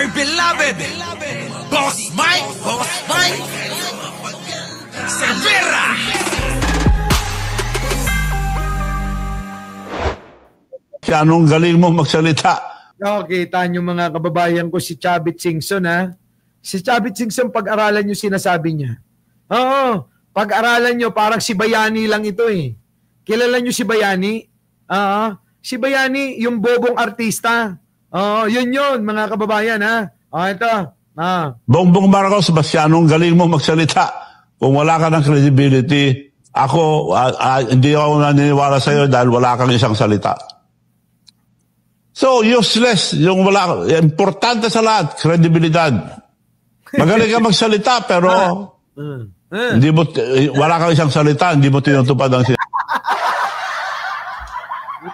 my beloved Boss Mike Cervera. Anong galing mo magsalita? Kita nyo mga kababayan ko si Chavit Singson, ha? Si Chavit Singson, pag-aralan nyo sinasabi niya. Oo, pag-aralan nyo, parang si Bayani lang ito eh. Kilala nyo si Bayani? Si Bayani, yung bobong artista. Yun, mga kababayan, ha? Ito. Bongbong Marcos, anong galing mo magsalita? Kung wala ka ng credibility, ako, hindi ako naniniwala sa'yo dahil wala kang isang salita. So, useless. Yung wala, importante sa lahat, credibilidad. Magaling ka magsalita, pero hindi mo, wala kang isang salita, hindi mo tinutupad ang sinasabi.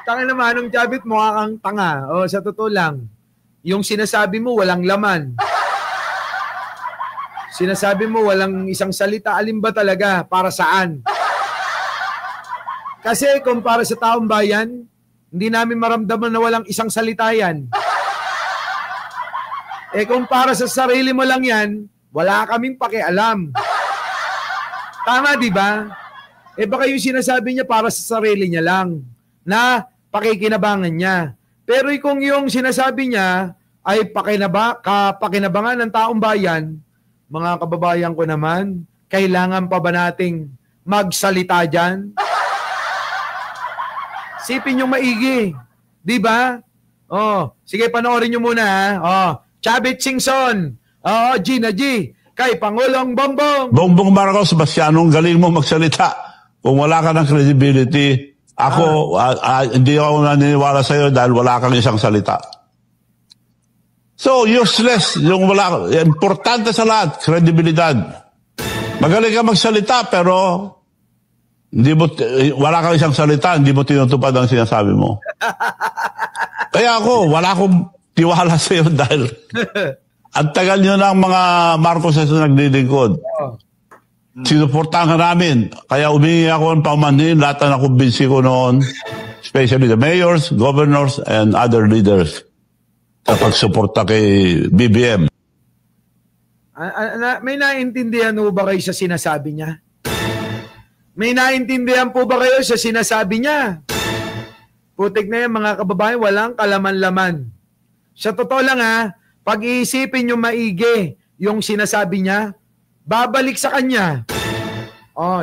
Tanga naman, nung Chavit, mukha kang tanga. Sa totoo lang, yung sinasabi mo, walang laman. Sinasabi mo, walang isang salita. Alin ba talaga? Para saan? Kasi kung para sa taong bayan, hindi namin maramdaman na walang isang salita yan. Kung para sa sarili mo lang yan, wala kaming pakialam. Tama, di ba? Baka yung sinasabi niya para sa sarili niya lang, na pakikinabangan niya. Pero kung yung sinasabi niya ay pakinabangan ng taong bayan, mga kababayan ko naman, kailangan pa ba nating magsalita dyan? Sipin yung maigi. Di ba? Sige, panoorin nyo muna, ha? Chavit Singson. Gina G. Kay Pangulong Bongbong. Bongbong Marcos, anong galing mo magsalita? Kung wala ka ng credibility, ako, hindi ako naniniwala sa'yo dahil wala kang isang salita. So, useless. Yung wala, importante sa lahat, credibilidad. Magaling ka magsalita, pero hindi mo, wala kang isang salita, hindi mo tinutupad ang sinasabi mo. Kaya ako, wala akong tiwala sa iyo dahil ang tagal nyo ng mga Marcos na naglilingkod. Sinuportahan ka namin. Kaya umingi ako ng pamanhin, lahat na nakumbinsi ko noon, especially the mayors, governors, and other leaders sa pagsuporta kay BBM. May naintindihan mo ba kayo sa sinasabi niya? May naintindihan po ba kayo sa sinasabi niya? Putik na yan, mga kababayan, walang kalaman-laman. Sa totoo lang, pag-iisipin nyo maigi yung sinasabi niya, babalik sa kanya.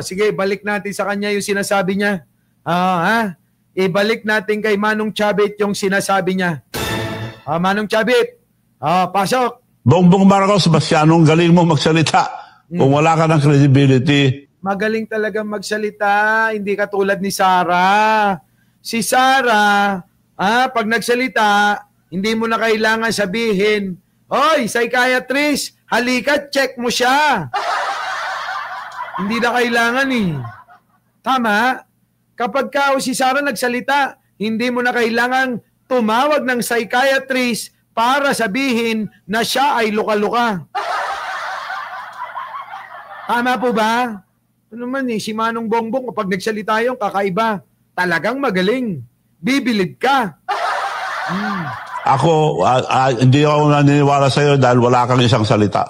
Sige, balik natin sa kanya yung sinasabi niya. Ibalik natin kay Manong Chavit yung sinasabi niya. Manong Chavit, pasok. Bongbong Marcos, anong galing mo magsalita? Kung wala ka ng credibility, magaling talaga magsalita, hindi katulad ni Sarah. Si Sarah, pag nagsalita, hindi mo na kailangan sabihin, "Oy, psychiatrist, halika, check mo siya." Hindi na kailangan eh. Tama? Kapag si Sarah nagsalita, hindi mo na kailangan tumawag ng psychiatrist para sabihin na siya ay luka-luka. Tama po ba? Ano naman si Manong Bongbong, kapag nagsalita yung kakaiba, talagang magaling. Bibilib ka. Ako, hindi ako naniniwala sa'yo dahil wala kang isang salita.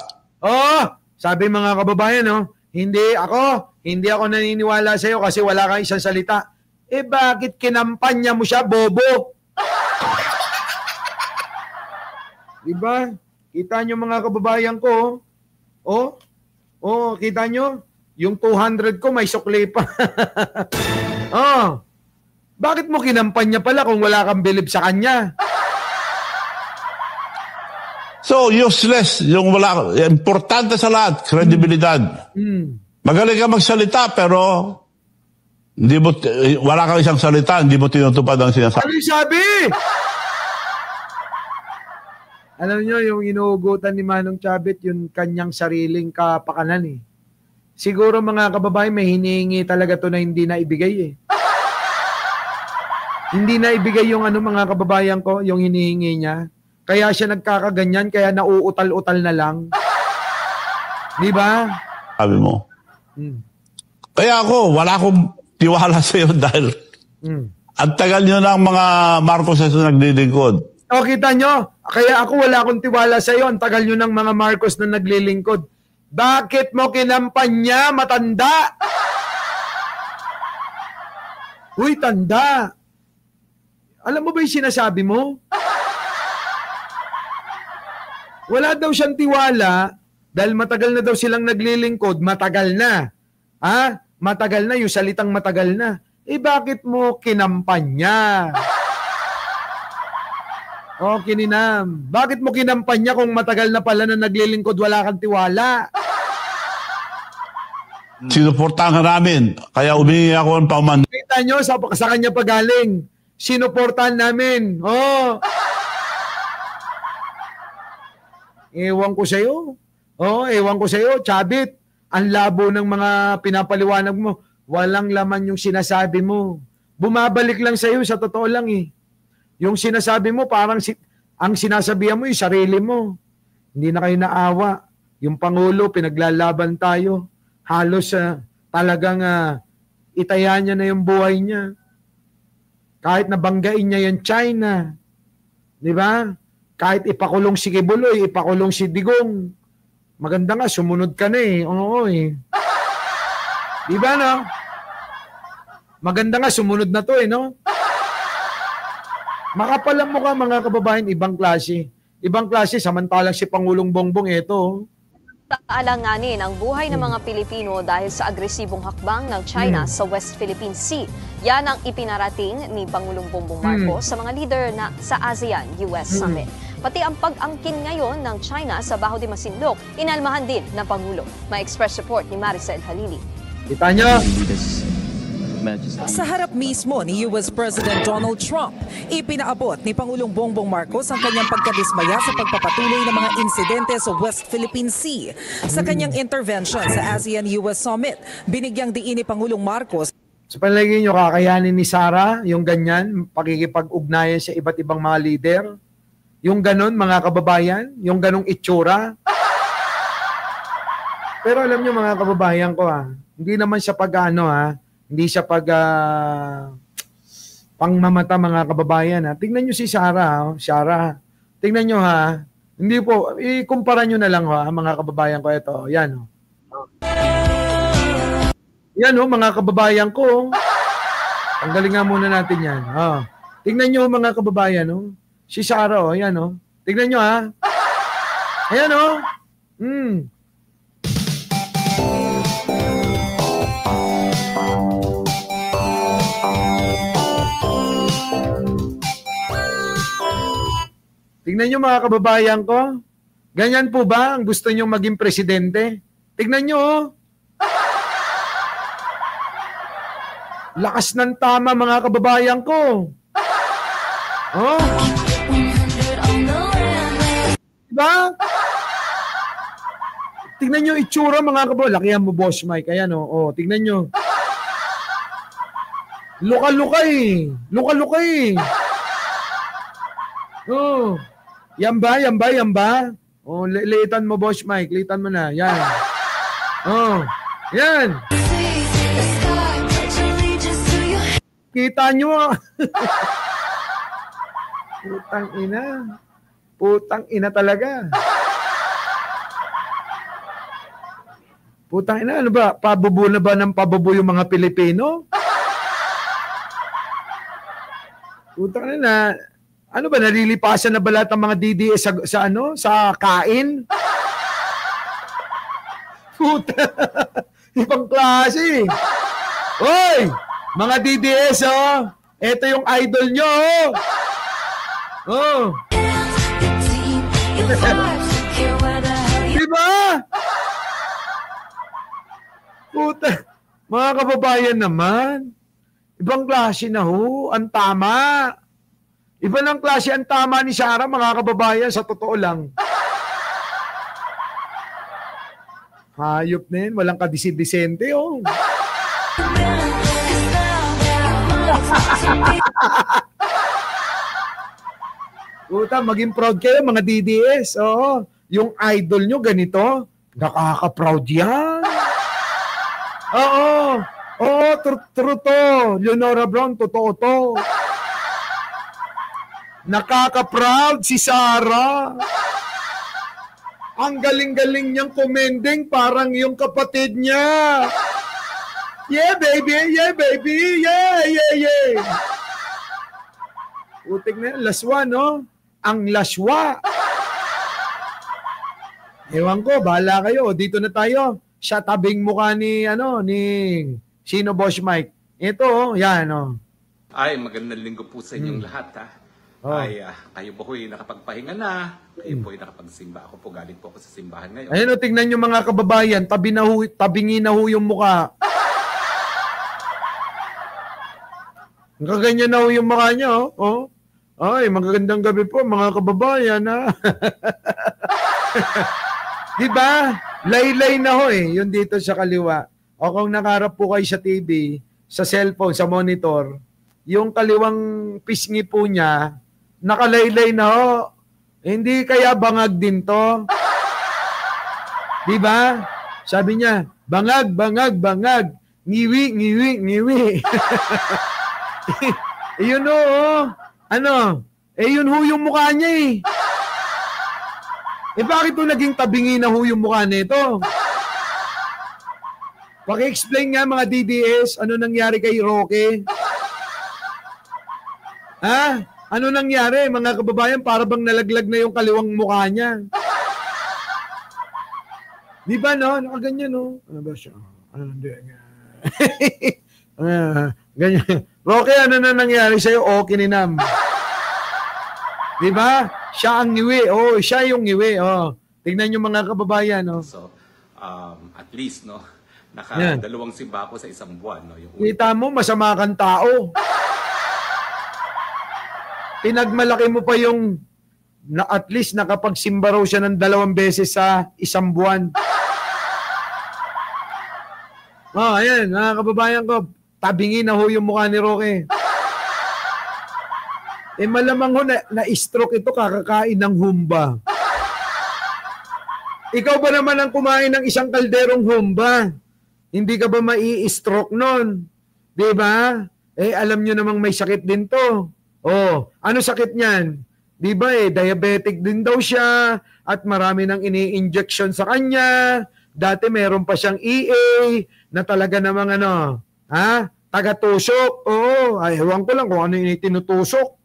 Sabi mga kababayan, hindi ako naniniwala sa'yo kasi wala kang isang salita. Bakit kinampanya mo siya, bobo? Diba? Kita nyo mga kababayan ko, kita nyo? Yung 200 ko may sukli pa. Bakit mo kinampanya pala kung wala kang bilib sa kanya? So, useless. Yung wala, importante sa lahat, credibilidad. Magaling ka magsalita, pero hindi mo, wala kang isang salita, hindi mo tinutupad ang sinasabi. Ano yung sabi? Alam nyo, yung inuugutan ni Manong Chavit, yung kanyang sariling kapakanan eh. Siguro mga kababayan, may hinihingi talaga to na hindi na ibigay eh. Hindi na ibigay yung mga kababayan ko, yung hinihingi niya. Kaya siya nagkakaganyan, kaya nauutal-utal na lang. Di ba? Sabi mo. Kaya ako, wala akong tiwala sa iyo dahil ang tagal nyo ng mga Marcos na naglilingkod. Kita nyo? Kaya ako wala akong tiwala sa iyo. Ang tagal nyo ng mga Marcos na naglilingkod. Bakit mo kinampanya, matanda? Uy, tanda. Alam mo ba yung sinasabi mo? Wala daw siyang tiwala dahil matagal na daw silang naglilingkod. Matagal na. Ha? Matagal na, yung salitang matagal na. Bakit mo kinampanya? O, kininam. Bakit mo kinampanya kung matagal na pala na naglilingkod, wala kang tiwala? Sinuportahan ka namin. Kaya umingi ako ng pauman. Kita nyo, sa kanya pa galing. Sinuportahan namin. Oh. Ewan ko sa'yo. Oh, ewan ko sa'yo. Chabit, ang labo ng mga pinapaliwanag mo. Walang laman yung sinasabi mo. Bumabalik lang sa'yo, sa totoo lang eh. Yung sinasabi mo, parang ang sinasabihan mo yung sarili mo. Hindi na kayo naawa. Yung Pangulo, pinaglalaban tayo. Halos talagang itaya niya na yung buhay niya. Kahit nabanggain niya yung China. Di ba? Kahit ipakulong si Kibuloy, ipakulong si Digong. Maganda nga, sumunod ka na eh. Oo eh. Di ba no? Maganda nga, sumunod na to eh, no? Makapalang mukha mga kababayan, ibang klase. Ibang klase, samantalang si Pangulong Bongbong, eto. Alanganin ang buhay ng mga Pilipino dahil sa agresibong hakbang ng China sa West Philippine Sea. Yan ang ipinarating ni Pangulong Bongbong Marcos sa mga leader na sa ASEAN-US Summit. Pati ang pag-angkin ngayon ng China sa Baho de Masinloc, inalmahan din ng Pangulo. May express report ni Maricel Halili. Kita nyo? Sa harap mismo ni US President Donald Trump, ipinaabot ni Pangulong Bongbong Marcos ang kanyang pagkadismaya sa pagpapatuloy ng mga insidente sa West Philippine Sea. Sa kanyang intervention sa ASEAN-US Summit, binigyang diin ni Pangulong Marcos. Sa palagay nyo, kakayanin ni Sara yung ganyan, pakikipag-ugnayan sa iba't ibang mga leader? Yung ganon, mga kababayan? Yung ganong itsura? Pero alam nyo mga kababayan ko hindi naman siya hindi siya pangmamata mga kababayan Tingnan nyo si Sara, Sara. Tingnan nyo Hindi po, ikumpara nyo na lang mga kababayan ko ito. Yan Yan mga kababayan ko. Tanggalin nga muna natin yan. Tingnan nyo mga kababayan Si Sara yan Tingnan nyo Ayan Tignan nyo mga kababayan ko. Ganyan po ba ang gusto nyo maging presidente? Tignan nyo Lakas ng tama mga kababayan ko. Diba? Tignan nyo itsura mga kababayan. Lakihan mo Boss Mike. Ayan tignan nyo. Luka-luka eh. Luka-luka eh. Yan ba? Liitan mo, Boss Mike. Liitan mo na. Yan. Yan. Kita nyo. Putang ina. Putang ina talaga. Putang ina. Ano ba? Pabubo na ba ng pabubo yung mga Pilipino? Putang ina. Ano ba, nalilipasan na ba lahat ng mga DDS sa kain? Puta, ibang klase. Hoy, mga DDS, ito yung idol nyo, Diba? Puta, mga kababayan naman, ibang klase na ang tama. Iba ng klase ang tama ni Sara, mga kababayan, sa totoo lang. Hayop na yun, walang kadisente, Puta, maging proud kayo, mga DDS. Yung idol nyo ganito, nakaka-proud yan. True to. Leonora Brown, totoo to. Nakaka-proud si Sarah. Ang galing-galing niyang commending, parang yung kapatid niya. Yeah, baby! Yeah, baby! Yeah, yeah, yeah! Putik na yan. Laswa, no? Ang laswa. Ewan ko, bahala kayo. Dito na tayo. Siya tabing mukha ni, sino, Boss Mike? Ito, yan, Ay, magandang linggo po sa inyong lahat, ha? Oh. Ay, kayo po ho'y nakapagpahinga na. Kayo po ho'y nakapagsimba. Ako po, galing po ako sa simbahan ngayon. Ayun, tingnan nyo mga kababayan. Tabingi na ho yung mukha. Kaganyan na ho yung mukha niya, oh. Ay, magagandang gabi po, mga kababayan, ha? Diba? Laylay na ho yun dito sa kaliwa. O kung nakarap po kayo sa TV, sa cellphone, sa monitor, yung kaliwang pisngi po niya, nakalaylay na ho. Hindi kaya bangag din to? Diba? Sabi niya, bangag, bangag, bangag. Ngiwi, ngiwi, ngiwi. Yun o. Yun ho yung mukha niya bakit po naging tabingi na ho yung mukha nito? Paki-explain nga mga DDS, ano nangyari kay Roque? Ha? Ano nangyari, mga kababayan, para bang nalaglag na yung kaliwang mukha niya? Di ba, no? Nakaganyan, no? Ano ba siya? Ganyan. Roque, ano na nangyari sa'yo? Okay ni Nam. Di ba? Siya ang ngiwi. Siya yung ngiwi. Tingnan nyo mga kababayan. So, at least, no? Yan. Dalawang simba ako sa isang buwan, no? Yung Kita mo, masama kang tao. Pinagmalaki mo pa yung na at least nakapagsimba raw siya ng 2 beses sa isang buwan. Ayan, mga kababayan ko, tabingi na ho yung mukha ni Roque. Malamang ho na-stroke ito kakakain ng humba. Ikaw ba naman ang kumain ng isang kalderong humba? Hindi ka ba mai-stroke nun? Di ba? Alam nyo namang may sakit din to. Ano sakit niyan? Di ba diabetic din daw siya at marami nang ini-injection sa kanya. Dati meron pa siyang EA na talaga namang taga-tusok. Ewan ko lang kung ano yung tinutusok.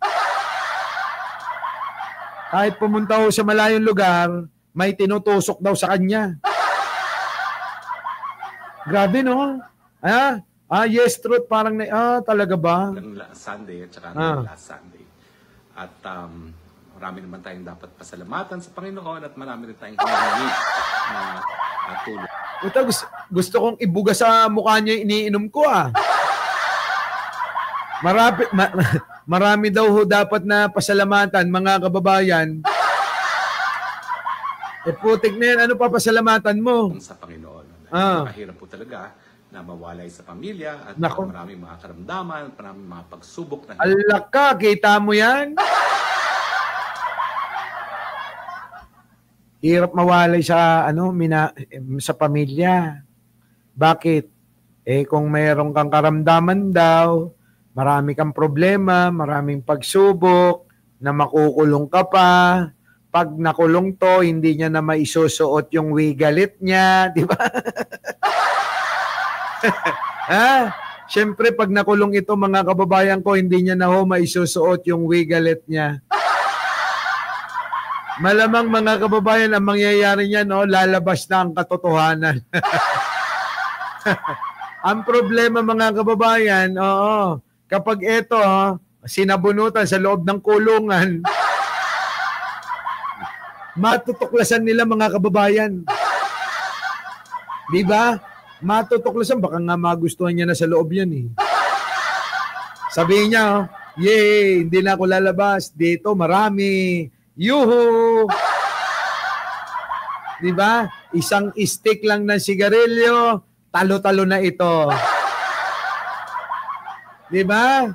Kahit pumunta ho sa malayong lugar, may tinutusok daw sa kanya. Grabe, no? Yes, truth. Parang talaga ba? Sunday at saka last Sunday. At marami naman tayong dapat pasalamatan sa Panginoon at marami rin tayong hinihingi na tulong. Gusto kong ibuga sa mukha niya iniinom ko, Marami daw ho dapat na pasalamatan, mga kababayan. Putik na yan, ano pa pasalamatan mo? Sa Panginoon. Mahirap po talaga na mawalay sa pamilya at maraming mga karamdaman, maraming mga pagsubok na... Alak ka, kita mo yan? Hirap mawalay sa sa pamilya. Bakit? Kung mayroon kang karamdaman daw, marami kang problema, maraming pagsubok, na makukulong ka pa. Pag nakulong to, hindi niya na maisusuot yung wigalit niya, di ba? Siyempre, pag nakulong ito, mga kababayan ko, hindi niya na maisusuot yung wigalit niya. Malamang, mga kababayan, ang mangyayari niya, lalabas na ang katotohanan. Ang problema, mga kababayan, kapag ito, sinabunutan sa loob ng kulungan, matutuklasan nila, mga kababayan. Di ba? Matutuklasan, baka nga magustuhan niya na sa loob yan Sabihin niya, yay, hindi na ako lalabas. Dito, marami. Yuhu! Di ba? Isang stick lang ng sigarilyo, talo-talo na ito. Di ba?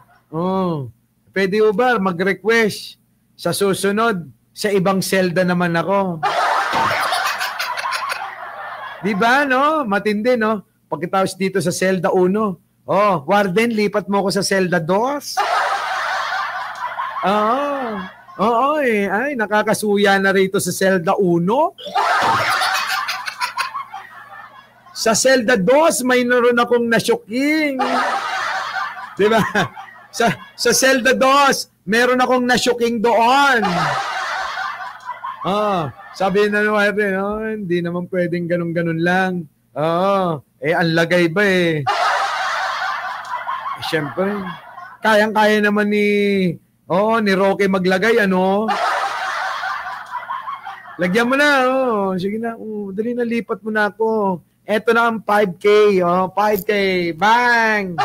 Pwede ba mag-request sa susunod, sa ibang selda naman ako. Di ba, no? Matindi, no? Pagkatapos dito sa selda 1, warden, lipat mo ko sa selda 2. Oo eh. Ay, nakakasuya na rito sa Zelda 1. Sa Zelda 2, mayroon akong nasyoking. Diba? Sa Zelda 2, meron akong nasyoking doon. Sabi na naman, hindi naman pwedeng ganun-ganun lang. Ang lagay ba eh. Siyempre, kayang-kaya naman ni Roque maglagay, ano? Lagyan mo na, sige na, dali na, lipat mo na ako. Eto na ang 5K, 5K, bang!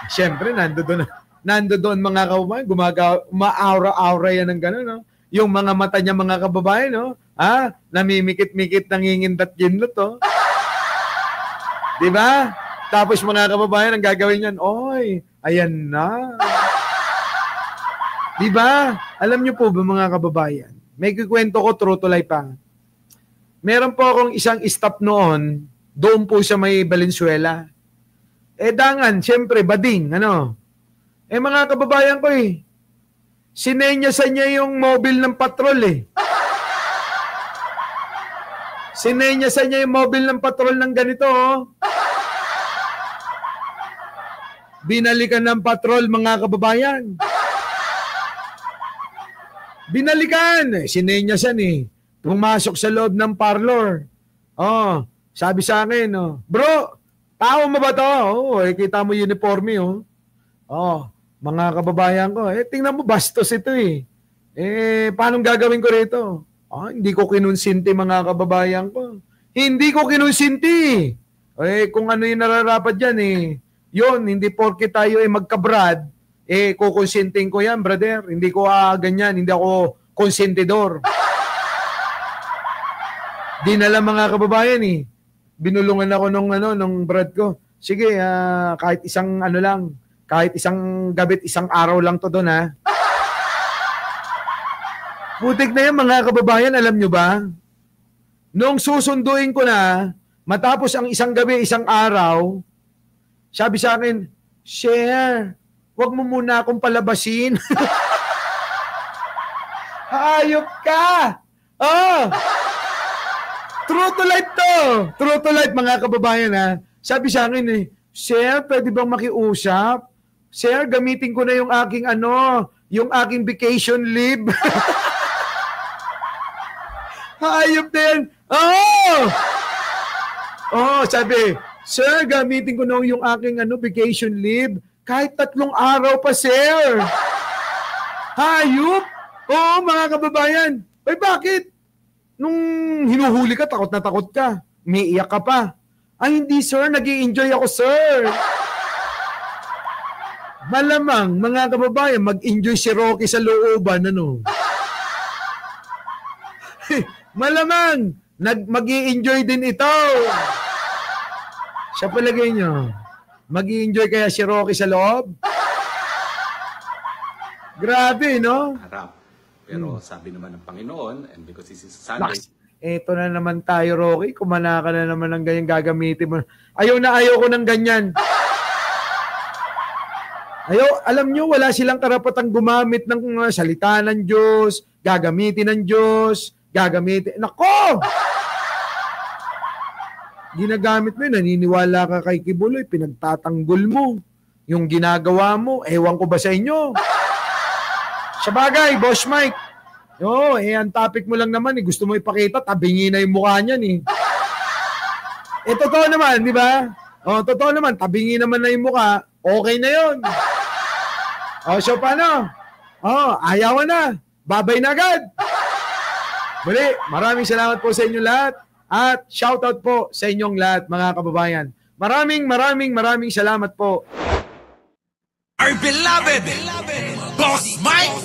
Siyempre, nando doon mga kababayan, uma-aura-aura yan ng gano'n, no? Yung mga mata niya mga kababayan, no? Namimikit-mikit, nangingindat-gindat, oh. Diba? Tapos mga kababayan, ang gagawin niyan, oy, ayan na. Diba? Alam niyo po ba mga kababayan, may kikwento ko, true to life pa. Meron po akong isang staff noon, doon po sa may Valenzuela. Dangan, siyempre, bading, ano. Mga kababayan ko sinenyasan niya yung mobile ng patrol Sinenyasan niya yung mobile ng patrol ng ganito, Binalikan ng patrol, mga kababayan. Binalikan. Sinenyasan Pumasok sa loob ng parlor. Sabi sa akin, bro, tao mo ba to? Kita mo uniforme, mga kababayan ko. Tingnan mo, bastos ito paano gagawin ko rito? Hindi ko kinonsinti, mga kababayan ko. Hindi ko kinonsinti. Kung ano yung nararapat dyan, yun, hindi porke tayo magkabrad, kukonsinting ko yan, brother. Hindi ko ganyan, hindi ako konsentidor. Dinala mga kababayan binulungan ako nung brad ko. Sige, kahit isang kahit isang gabit, isang araw lang to doon, Putik na yan, mga kababayan, alam nyo ba? Nung susunduin ko na, matapos ang isang gabi, isang araw, sabi sa akin, Share, wag mo muna akong palabasin. Hayop ka! True to life to! True to life, mga kababayan, Sabi sa akin, Share, pwede bang makiusap? Share, gamitin ko na yung aking yung aking vacation leave. Hayop din! Sabi, Sir, gamitin ko na yung aking vacation leave. Kahit 3 araw pa, sir. Hayop? Oo, mga kababayan. Bakit? Nung hinuhuli ka, takot na takot ka. Umiiyak ka pa. Hindi, sir. Nag-i-enjoy ako, sir. Malamang, mga kababayan, mag-enjoy si Rocky sa looban, Malamang, mag-i-enjoy din ito. Sa palagay nyo, mag-i-enjoy kaya si Rocky sa loob? Grabe, no? Harap. Pero sabi naman ng Panginoon, and because this is Sunday, eto na naman tayo, Rocky. Kumana ka na naman ng ganyan gagamitin mo. Ayaw ko ng ganyan. Alam nyo, wala silang karapatang gumamit ng salita ng Diyos, gagamitin ng Diyos, Nako! Ginagamit mo yun, naniniwala ka kay Kibuloy, pinagtatanggol mo. Yung ginagawa mo, ewan ko ba sa inyo? Sa bagay, Boss Mike. Ang topic mo lang naman, gusto mo ipakita, tabingi na yung mukha niyan totoo naman, di ba? Totoo naman, tabingi naman na yung mukha, okay na yun. So paano? Ayaw na. Babay na agad. Muli, maraming salamat po sa inyo lahat. At shoutout po sa inyong lahat, mga kababayan. Maraming salamat po. Our beloved Boss Mike,